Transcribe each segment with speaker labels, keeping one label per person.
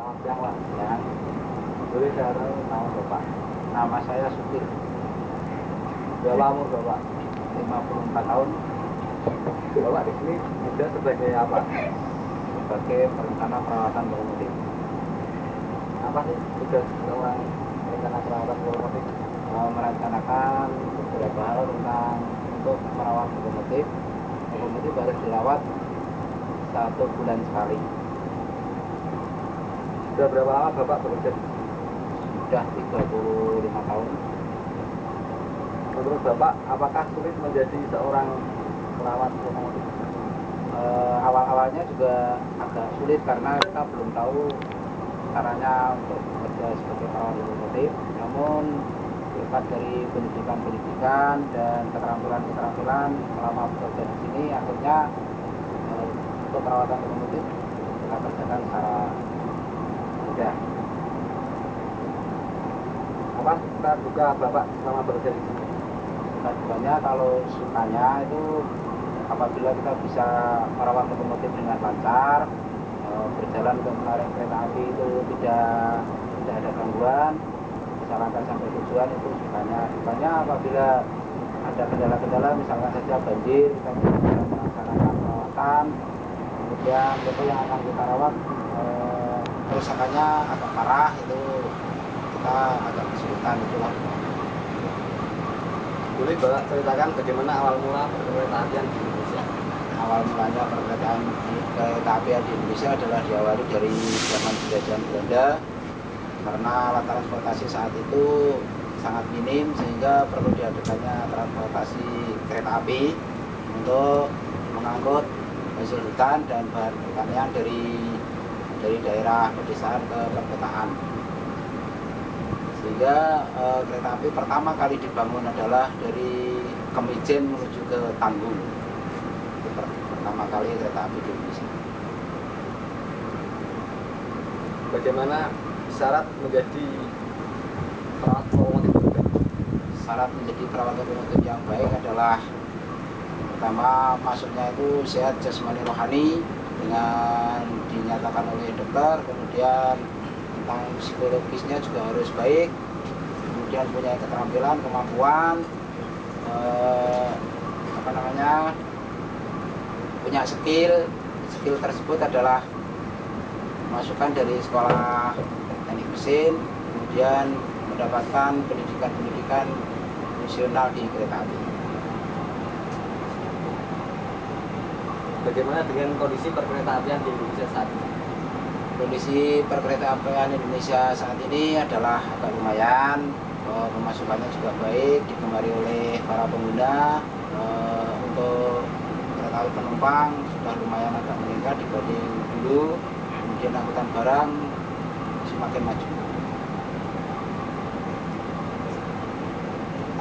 Speaker 1: Selamat siang Pak. Ya. Boleh saya tahu nama Bapak? Nama saya Supir. Berapa umur Bapak? 54 tahun. Bapak di sini juga sebagai apa? Sebagai perencana perawatan lokomotif. Apa sih tugas seorang perencana perawatan lokomotif? Merencanakan beberapa hal tentang untuk merawat lokomotif. Lokomotif harus dirawat 1 bulan sekali. Sudah berapa lama Bapak bekerja? Sudah 35 tahun. Menurut Bapak, apakah sulit menjadi seorang perawat lokomotif? Awal-awalnya juga agak sulit karena kita belum tahu caranya untuk bekerja sebagai perawat lokomotif. Namun berkat dari pendidikan dan keterampilan selama bekerja di sini, akhirnya untuk perawatan lokomotif kita kerjakan secara mudah. Apa suka duka Bapak selama bekerja di sini? Suka dukanya, kalau sukanya itu apabila kita bisa merawat lokomotif dengan lancar, berjalan untuk menarik kereta api itu tidak ada gangguan, bisa lancar sampai tujuan, itu sukanya. Dukanya apabila ada kendala-kendala, misalkan saja banjir, kita tidak bisa melaksanakan perawatan, kemudian loko yang akan kita rawat kerusakannya agak parah, itu kita agak kesulitan itulah.
Speaker 2: Boleh Bapak ceritakan bagaimana awal mula perkereta apian di Indonesia?
Speaker 1: Awal mulanya perkereta apian di Indonesia adalah diawali dari zaman penjajahan Belanda, karena alat transportasi saat itu sangat minim sehingga perlu diadakannya transportasi kereta api untuk mengangkut hasil hutan dan bahan pertanian dari daerah pedesaan ke perkotaan. Sehingga kereta api pertama kali dibangun adalah dari Kemijen menuju ke Tanggung. Itu pertama kali kereta api di Indonesia.
Speaker 2: Bagaimana syarat menjadi perawat lokomotif terbaik?
Speaker 1: Syarat menjadi perawat lokomotif yang baik adalah pertama, masuknya itu sehat jasmani rohani dengan dinyatakan oleh dokter, kemudian tentang psikologisnya juga harus baik, kemudian punya keterampilan, kemampuan, punya skill tersebut adalah masukan dari sekolah teknik mesin, kemudian mendapatkan pendidikan fungsional di kereta api.
Speaker 2: Bagaimana dengan kondisi perkereta apian di Indonesia saat ini?
Speaker 1: Kondisi perkereta apian Indonesia saat ini adalah agak lumayan, pemasukannya juga baik, digemari oleh para pengguna. Untuk kereta api penumpang sudah lumayan agak meningkat dibanding dulu, kemudian angkutan barang semakin maju.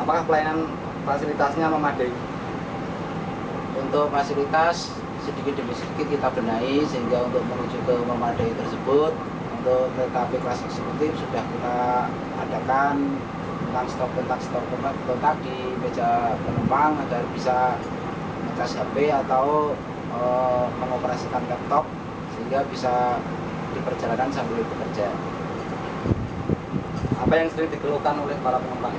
Speaker 2: Apakah pelayanan fasilitasnya memadai?
Speaker 1: Untuk fasilitas sedikit demi sedikit kita benahi sehingga untuk menuju ke memadai tersebut. Untuk kereta api kelas eksekutif sudah kita adakan tentang stop kontak di meja penumpang agar bisa ngecas HP atau mengoperasikan laptop sehingga bisa di perjalanan sambil bekerja.
Speaker 2: Apa yang sering dikeluhkan oleh para penumpang?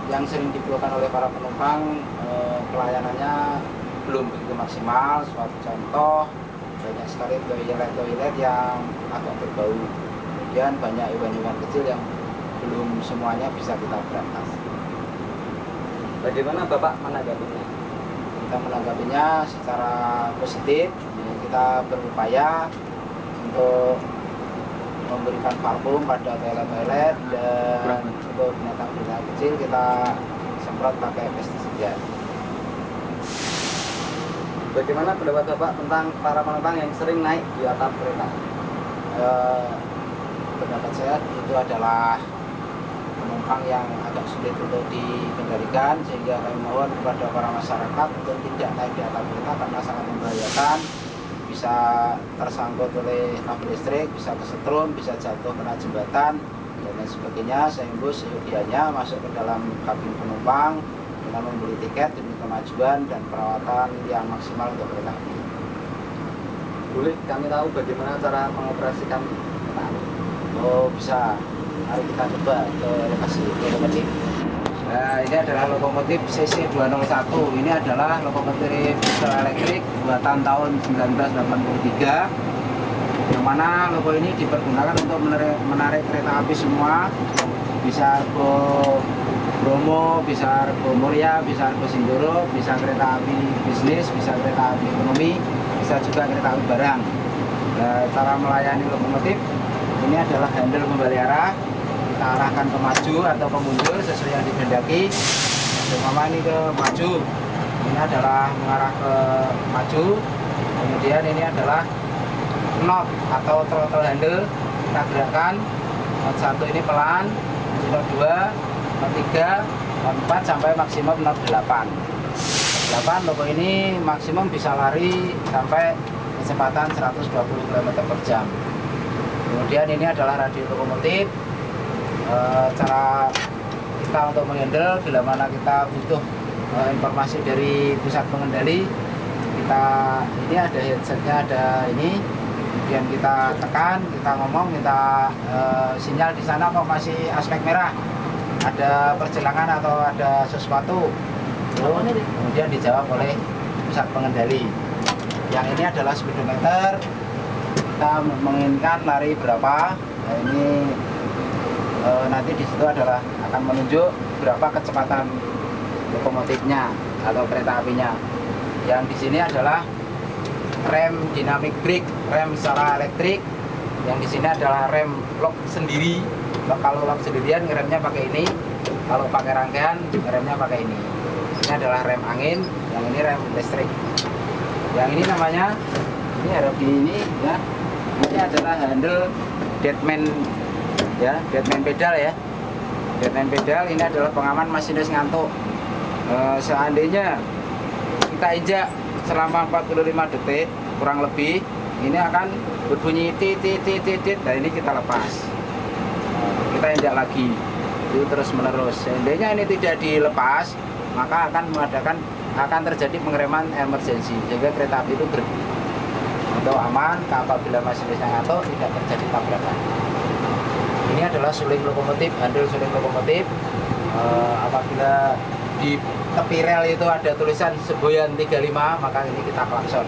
Speaker 1: Yang sering dikeluhkan oleh para penumpang, pelayanannya belum begitu maksimal. Suatu contoh, banyak sekali toilet yang agak berbau, kemudian banyak hewan-hewan kecil yang belum semuanya bisa kita berantas.
Speaker 2: Bagaimana Bapak menanggapinya?
Speaker 1: Kita menanggapinya secara positif. Kita berupaya untuk memberikan parfum pada toilet dan untuk binatang-binatang kecil kita semprot pakai pestisida.
Speaker 2: Bagaimana pendapat Bapak tentang para penumpang yang sering naik di atap kereta?
Speaker 1: Pendapat saya itu adalah penumpang yang agak sulit untuk dikendalikan, sehingga kami mohon kepada para masyarakat untuk tidak naik di atap kereta karena sangat membahayakan, bisa tersangkut oleh kabel listrik, bisa kesetrum, bisa jatuh kena jembatan dan lain sebagainya. Saya himbau seyogianya masuk ke dalam kabin penumpang dengan membeli tiket demi kemajuan dan perawatan yang maksimal untuk kereta api.
Speaker 2: Boleh kami tahu bagaimana cara mengoperasikan kereta api?
Speaker 1: Oh bisa, mari kita coba ke lokasi lokomotif. Nah, ini adalah lokomotif CC201. Ini adalah lokomotif diesel elektrik buatan tahun 1983, yang mana logo ini dipergunakan untuk menarik kereta api semua. Bisa Argo Bromo, bisa Argo Muria, bisa Argo Sindoro, bisa kereta api bisnis, bisa kereta api ekonomi, bisa juga kereta api barang. Nah, cara melayani lokomotif ini adalah handle kembali arah. Kita arahkan ke maju atau ke mundur sesuai yang dikehendaki. Terutama ini ke maju, ini adalah mengarah ke maju. Kemudian ini adalah knot atau throttle handle, kita gerakkan. Knot 1 ini pelan, knot 2, knot 3, knot 4 sampai maksimum knot 8. 8 logo ini maksimum bisa lari sampai kecepatan 120 km/jam. Kemudian ini adalah radio lokomotif. Cara kita untuk menghandle bila mana kita butuh informasi dari pusat pengendali, ini ada headsetnya, ada ini, kemudian kita tekan, kita ngomong, minta sinyal di sana kok masih aspek merah, ada pergelangan atau ada sesuatu, kemudian dijawab oleh pusat pengendali. Yang ini adalah speedometer, kita menginginkan lari berapa. Nah, ini nanti di situ adalah akan menunjuk berapa kecepatan lokomotifnya atau kereta apinya. Yang di sini adalah rem dynamic brake, rem secara elektrik. Yang di sini adalah rem lock sendiri. Kalau lock sendirian ngeremnya pakai ini, kalau pakai rangkaian ngeremnya pakai ini. Ini adalah rem angin, yang ini rem listrik. Yang ini namanya, ini ROB ini ya. Ini adalah handle deadman ya, deadman pedal ya. Deadman pedal ini adalah pengaman masinis ngantuk. Seandainya kita injak selama 45 detik kurang lebih, ini akan berbunyi tit. Dan ini kita lepas, kita injak lagi, itu terus menerus. Seandainya ini tidak dilepas, maka akan terjadi pengereman emergency, sehingga kereta api itu berhenti. Untuk aman, apabila masinisnya ngantuk, tidak terjadi tabrakan. Ini adalah suling lokomotif, handle suling lokomotif. Apabila di tepi rel itu ada tulisan semboyan 35, maka ini kita klakson.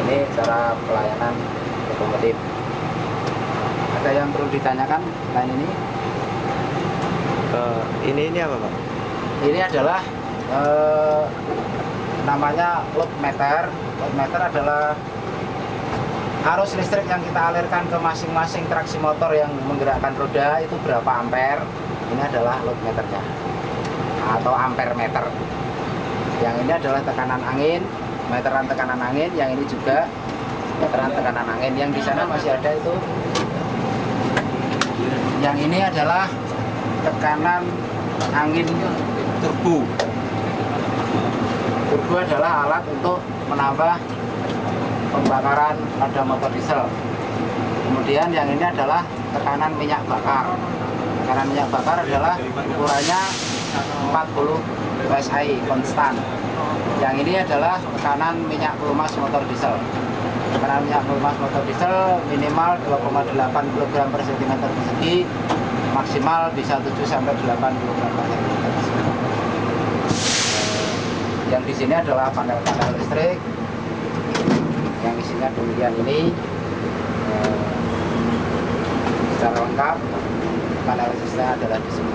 Speaker 1: Ini cara pelayanan lokomotif. Ada yang perlu ditanyakan selain ini?
Speaker 2: Ini apa, Pak?
Speaker 1: Ini adalah namanya load meter. Load meter adalah arus listrik yang kita alirkan ke masing-masing traksi motor yang menggerakkan roda, itu berapa ampere. Ini adalah load meternya atau ampere meter. Yang ini adalah tekanan angin, meteran tekanan angin. Yang ini juga meteran tekanan angin. Yang di sana masih ada itu. Yang ini adalah tekanan angin turbo. Turbo adalah alat untuk menambah pembakaran pada motor diesel. Kemudian yang ini adalah tekanan minyak bakar. Tekanan minyak bakar adalah ukurannya 40 psi konstan. Yang ini adalah tekanan minyak pelumas motor diesel. Tekanan minyak pelumas motor diesel minimal 2,8 kg per cm persegi, maksimal bisa 7 sampai 8 kg per cm persegi. Yang di sini adalah panel-panel listrik yang isinya demikian ini. Secara lengkap panel listriknya adalah di sini.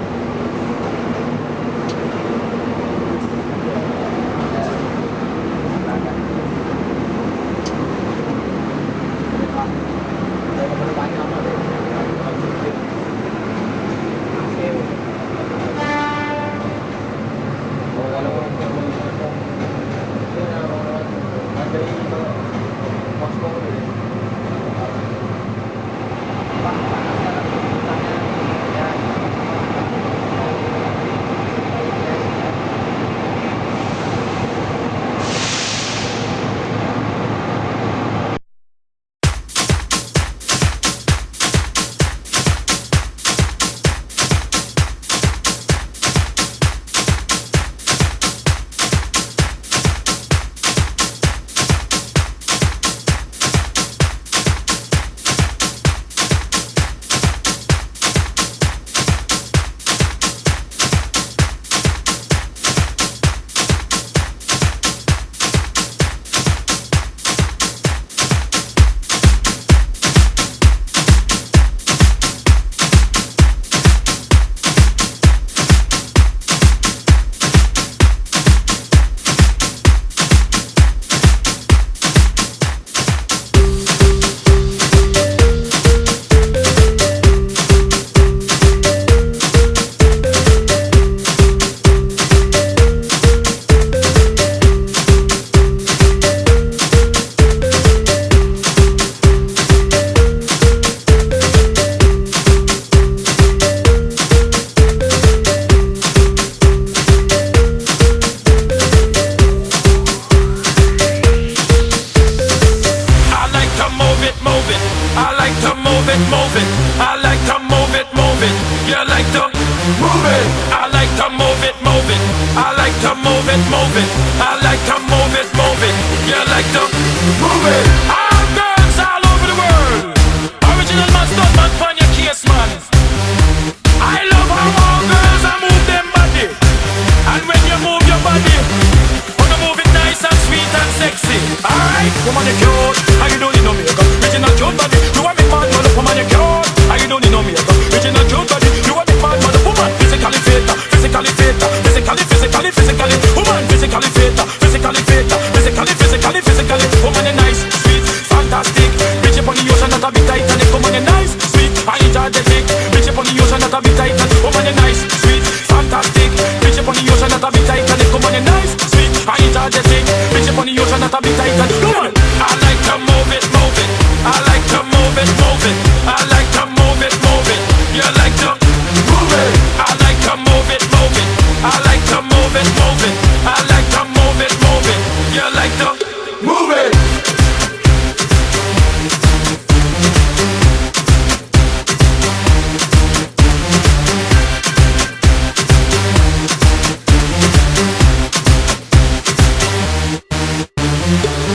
Speaker 3: it, move it. I like to move it, move it. You like to move it. I like to move it, move it. I like to move it, move it. I like to move it, move it. You like to move it. All girls all over the world. Original man, stunt man, pan your case, man. I love how all girls are move them body. And when you move your body, wanna move it nice and sweet and sexy. Alright, woman, you cute. How you doing, no makeup? Original cute body. You are